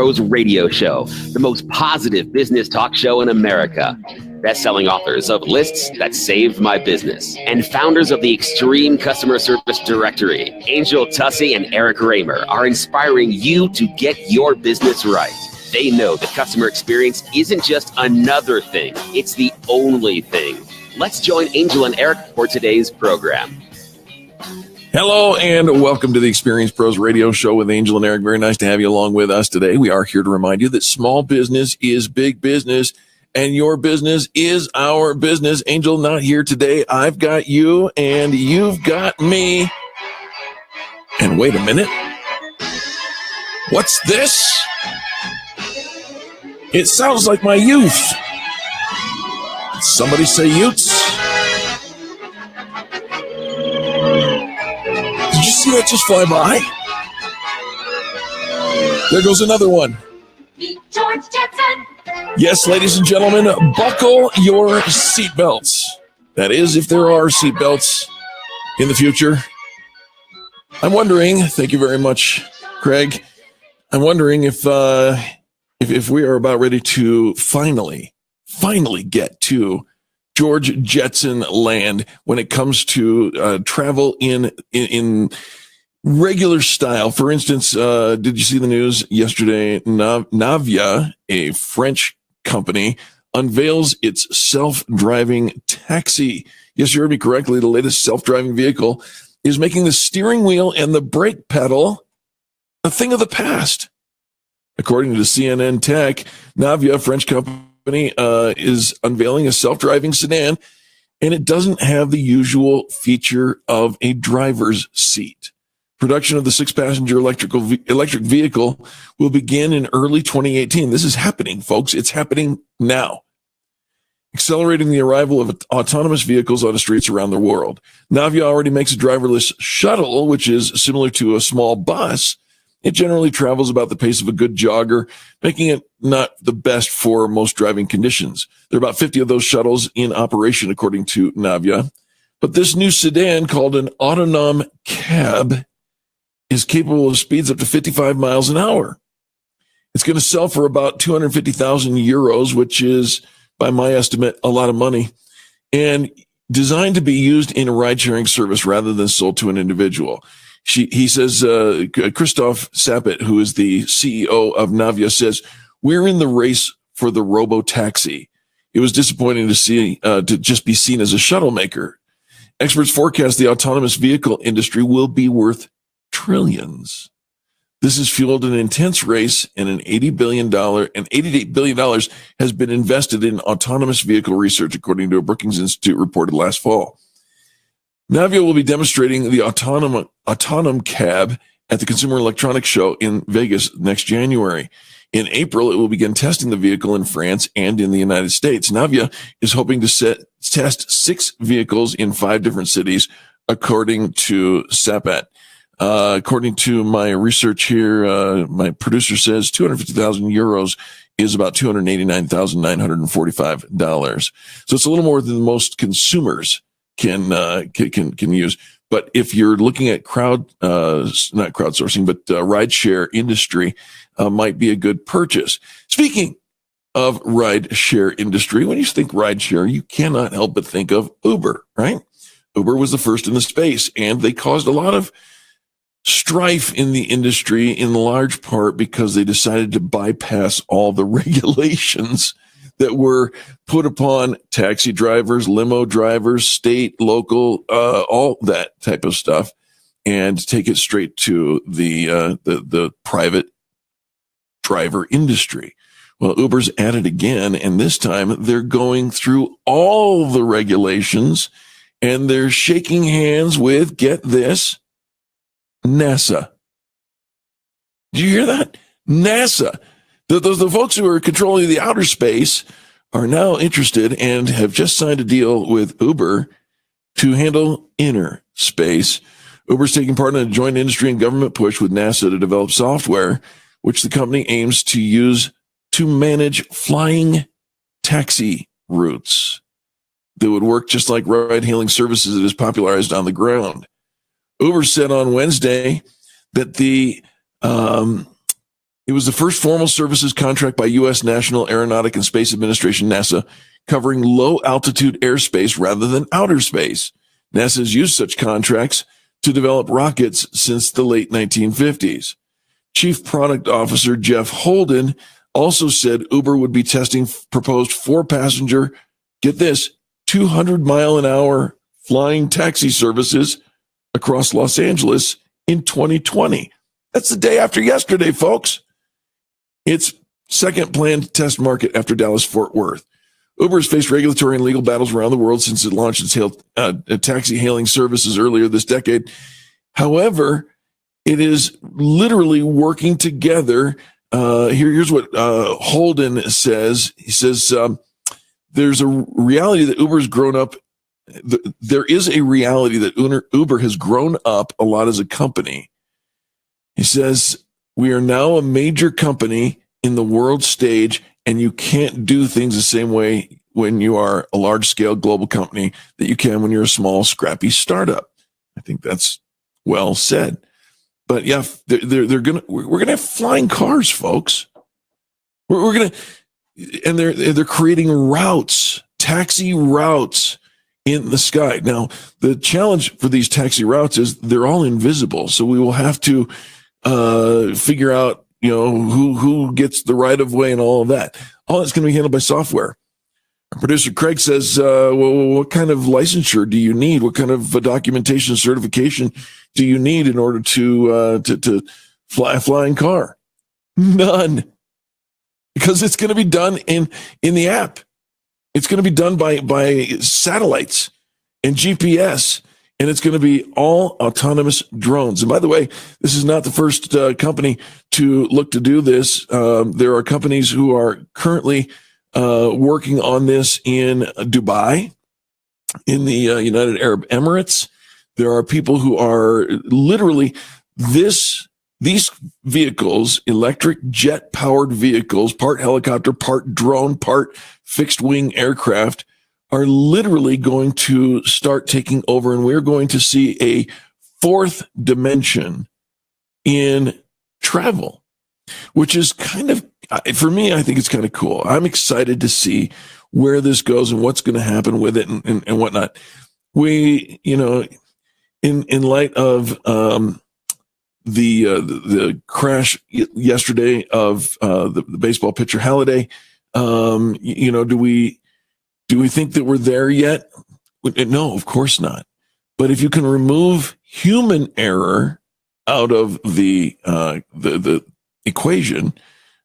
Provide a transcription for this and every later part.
Pros Radio Show, the most positive business talk show in America. Best-selling authors of Lists That Saved My Business and founders of the Extreme Customer Service Directory, Angel Tussey and Eric Raymer, are inspiring you to get your business right. They know that customer experience isn't just another thing, it's the only thing. Let's join Angel and Eric for today's program. Hello and welcome to the Experience Pros Radio Show with Angel and Eric. Very nice to have you along with us today. We are here to remind you that small business is big business and your business is our business. Angel not here today. I've got you and you've got me. And wait a minute. What's this? It sounds like my youth. Somebody say Utes. Did you see that just fly by? There goes another one. Meet George Jetson. Yes, ladies and gentlemen, buckle your seatbelts. That is, if there are seatbelts in the future. I'm wondering, thank you very much, Craig. I'm wondering if we are about ready to finally get to George Jetson land when it comes to travel in regular style. For instance, did you see the news yesterday? Navya, a French company, unveils its self-driving taxi. Yes, you heard me correctly. The latest self-driving vehicle is making the steering wheel and the brake pedal a thing of the past. According to CNN Tech, Navya, a French company, is unveiling a self-driving sedan, and it doesn't have the usual feature of a driver's seat. Production of the 6-passenger electric vehicle will begin in early 2018. This is happening, folks. It's happening now. Accelerating the arrival of autonomous vehicles on the streets around the world. Navya already makes a driverless shuttle, which is similar to a small bus. It generally travels about the pace of a good jogger, making it not the best for most driving conditions. There are about 50 of those shuttles in operation, according to Navya. But this new sedan, called an autonom cab, is capable of speeds up to 55 miles an hour. It's going to sell for about 250,000 euros, which is, by my estimate, a lot of money, and designed to be used in a ride-sharing service rather than sold to an individual. He says, Christoph Sappet, who is the CEO of Navya, says, "We're in the race for the robo-taxi. It was disappointing to see to just be seen as a shuttle maker. Experts forecast the autonomous vehicle industry will be worth trillions. This has fueled an intense race, and $88 billion has been invested in autonomous vehicle research, according to a Brookings Institute reported last fall. Navya will be demonstrating the autonom cab at the Consumer Electronics Show in Vegas next January. In April, it will begin testing the vehicle in France and in the United States. Navya is hoping to test 6 vehicles in 5 different cities, according to Sappet. According to my research here, my producer says 250,000 euros is about $289,945. So it's a little more than most consumers can use. But if you're looking at not crowdsourcing, but rideshare industry, might be a good purchase. Speaking of rideshare industry, when you think rideshare, you cannot help but think of Uber, right? Uber was the first in the space, and they caused a lot of strife in the industry, in large part because they decided to bypass all the regulations that were put upon taxi drivers, limo drivers, state, local, all that type of stuff, and take it straight to the private driver industry. Well, Uber's at it again, and this time they're going through all the regulations, and they're shaking hands with, get this, NASA. Did you hear that? NASA. The folks who are controlling the outer space are now interested and have just signed a deal with Uber to handle inner space. Uber's taking part in a joint industry and government push with NASA to develop software, which the company aims to use to manage flying taxi routes that would work just like ride-hailing services that is popularized on the ground. Uber said on Wednesday that the It was the first formal services contract by U.S. National Aeronautic and Space Administration, NASA, covering low-altitude airspace rather than outer space. NASA has used such contracts to develop rockets since the late 1950s. Chief Product Officer Jeff Holden also said Uber would be testing proposed 4-passenger, get this, 200-mile-an-hour flying taxi services across Los Angeles in 2020. That's the day after yesterday, folks. Its second planned test market after Dallas-Fort Worth. Uber has faced regulatory and legal battles around the world since it launched its taxi hailing services earlier this decade. However, it is literally working together. Here's what Holden says. He says, there's a reality that Uber's grown up. There is a reality that Uber has grown up a lot as a company. He says, we are now a major company in the world stage, and you can't do things the same way when you are a large-scale global company that you can when you're a small, scrappy startup. I think that's well said. But yeah, we're gonna have flying cars, folks. We're gonna, and they're creating routes, taxi routes in the sky. Now, the challenge for these taxi routes is they're all invisible, so we will have to figure out, who gets the right of way and all of that. All that's going to be handled by software. Our producer Craig says, well, what kind of licensure do you need? What kind of documentation certification do you need in order to fly a flying car? None. Because it's going to be done in the app. It's going to be done by satellites and GPS. And it's going to be all autonomous drones. And by the way, this is not the first company to look to do this. There are companies who are currently working on this in Dubai, in the United Arab Emirates. There are people who are literally these vehicles, electric jet-powered vehicles, part helicopter, part drone, part fixed-wing aircraft, are literally going to start taking over, and we're going to see a fourth dimension in travel, which is kind of, for me, I think it's kind of cool. I'm excited to see where this goes and what's going to happen with it and whatnot. We, in light of the crash yesterday of the baseball pitcher Halladay, do we think that we're there yet? No, of course not. But if you can remove human error out of the equation,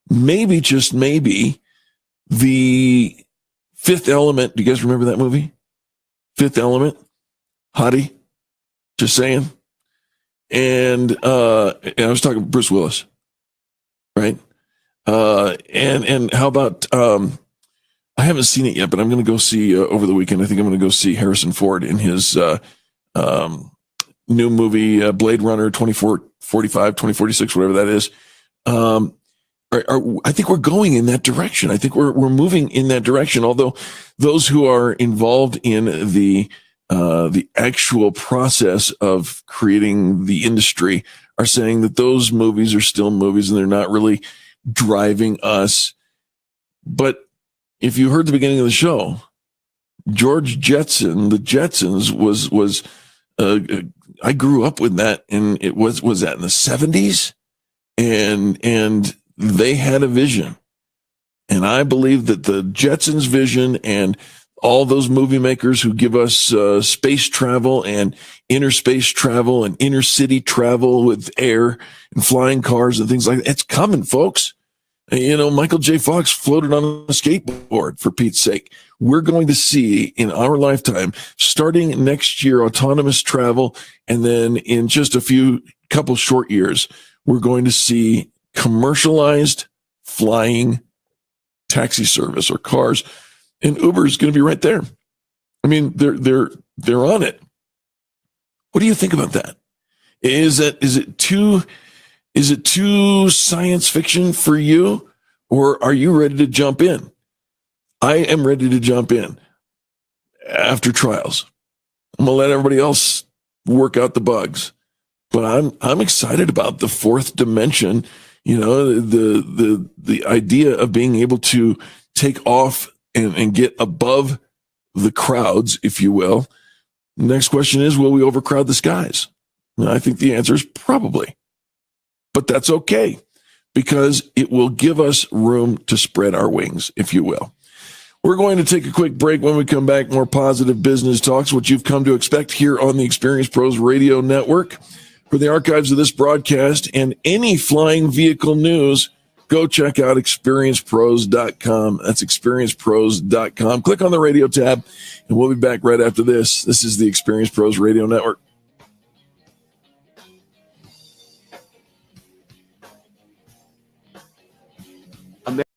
maybe, just maybe, the Fifth Element. Do you guys remember that movie? Fifth Element, Hottie. Just saying. And I was talking about Bruce Willis, right? And how about? I haven't seen it yet, but I'm going to go see over the weekend. I think I'm going to go see Harrison Ford in his new movie, Blade Runner 2045, 2046, whatever that is. I think we're going in that direction. I think we're moving in that direction. Although those who are involved in the actual process of creating the industry are saying that those movies are still movies and they're not really driving us. But if you heard the beginning of the show, George Jetson, the Jetsons was I grew up with that, and it was that in the 70s, and they had a vision. And I believe that the Jetsons' vision and all those movie makers who give us space travel and inner space travel and inner city travel with air and flying cars and things like that, it's coming, folks. Michael J. Fox floated on a skateboard, for Pete's sake. We're going to see in our lifetime, starting next year, autonomous travel. And then in just couple short years, we're going to see commercialized flying taxi service or cars. And Uber is going to be right there. I mean, they're on it. What do you think about that? Is it too science fiction for you, or are you ready to jump in? I am ready to jump in after trials. I'm going to let everybody else work out the bugs, but I'm excited about the fourth dimension You know, the idea of being able to take off and get above the crowds, if you will. Next question is, will we overcrowd the skies? And I think the answer is probably. But that's okay, because it will give us room to spread our wings, if you will. We're going to take a quick break. When we come back, more positive business talks, what you've come to expect here on the Experience Pros Radio Network. For the archives of this broadcast and any flying vehicle news, go check out experiencepros.com. That's experiencepros.com. Click on the radio tab, and we'll be back right after this. This is the Experience Pros Radio Network.